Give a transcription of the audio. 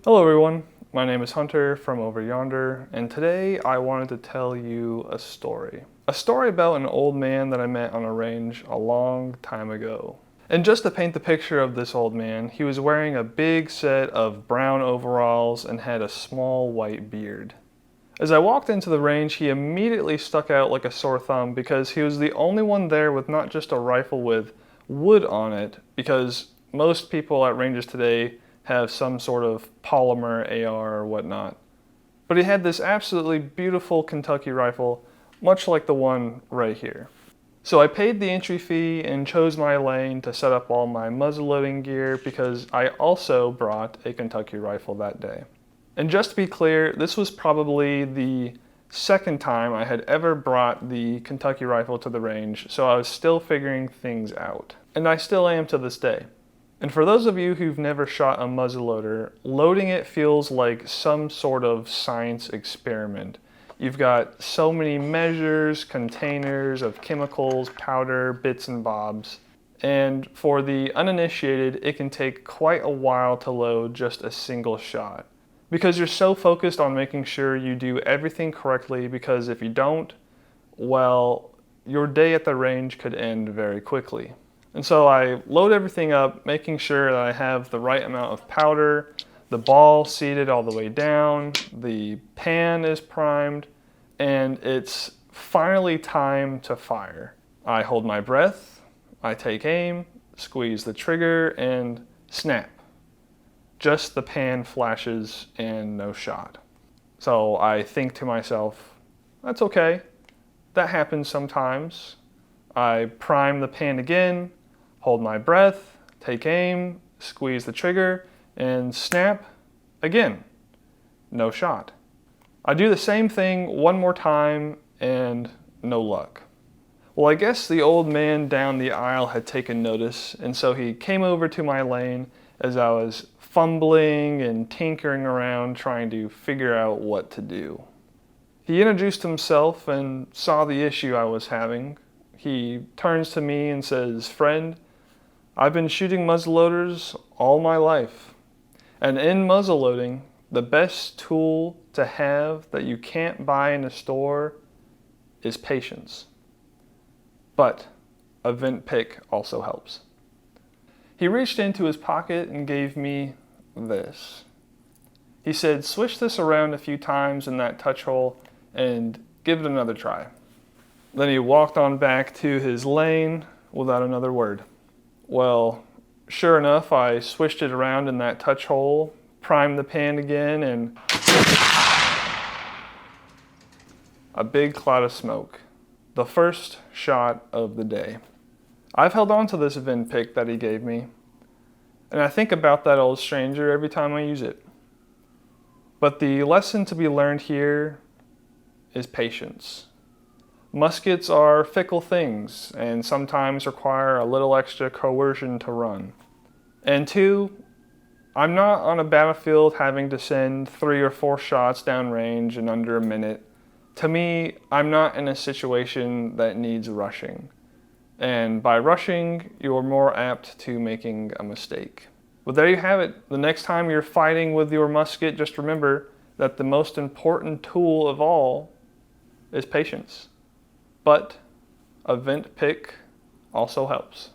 Hello everyone, my name is Hunter from over yonder, and today I wanted to tell you a story. A story about an old man that I met on a range a long time ago. And just to paint the picture of this old man, he was wearing a big set of brown overalls and had a small white beard. As I walked into the range, he immediately stuck out like a sore thumb because he was the only one there with not just a rifle with wood on it, because most people at ranges today have some sort of polymer AR or whatnot. But he had this absolutely beautiful Kentucky rifle, much like the one right here. So I paid the entry fee and chose my lane to set up all my muzzleloading gear because I also brought a Kentucky rifle that day. And just to be clear, this was probably the second time I had ever brought the Kentucky rifle to the range, so I was still figuring things out. And I still am to this day. And for those of you who've never shot a muzzleloader, loading it feels like some sort of science experiment. You've got so many measures, containers of chemicals, powder, bits and bobs. And for the uninitiated, it can take quite a while to load just a single shot, because you're so focused on making sure you do everything correctly, because if you don't, well, your day at the range could end very quickly. And so I load everything up, making sure that I have the right amount of powder, the ball seated all the way down, the pan is primed, and it's finally time to fire. I hold my breath, I take aim, squeeze the trigger, and snap. Just the pan flashes and no shot. So I think to myself, that's okay, that happens sometimes. I prime the pan again, hold my breath, take aim, squeeze the trigger, and snap again. No shot. I do the same thing one more time and no luck. Well, I guess the old man down the aisle had taken notice, and so he came over to my lane as I was fumbling and tinkering around trying to figure out what to do. He introduced himself and saw the issue I was having. He turns to me and says, "Friend, I've been shooting muzzleloaders all my life, and in muzzleloading, the best tool to have that you can't buy in a store is patience. But a vent pick also helps." He reached into his pocket and gave me this. He said, "Swish this around a few times in that touch hole and give it another try." Then he walked on back to his lane without another word. Well, sure enough, I swished it around in that touch hole, primed the pan again, and a big cloud of smoke. The first shot of the day. I've held on to this vent pick that he gave me, and I think about that old stranger every time I use it. But the lesson to be learned here is patience. Muskets are fickle things and sometimes require a little extra coercion to run. And two, I'm not on a battlefield having to send 3 or 4 shots downrange in under a minute. To me, I'm not in a situation that needs rushing. And by rushing, you're more apt to making a mistake. But there you have it. The next time you're fighting with your musket, just remember that the most important tool of all is patience. But a vent pick also helps.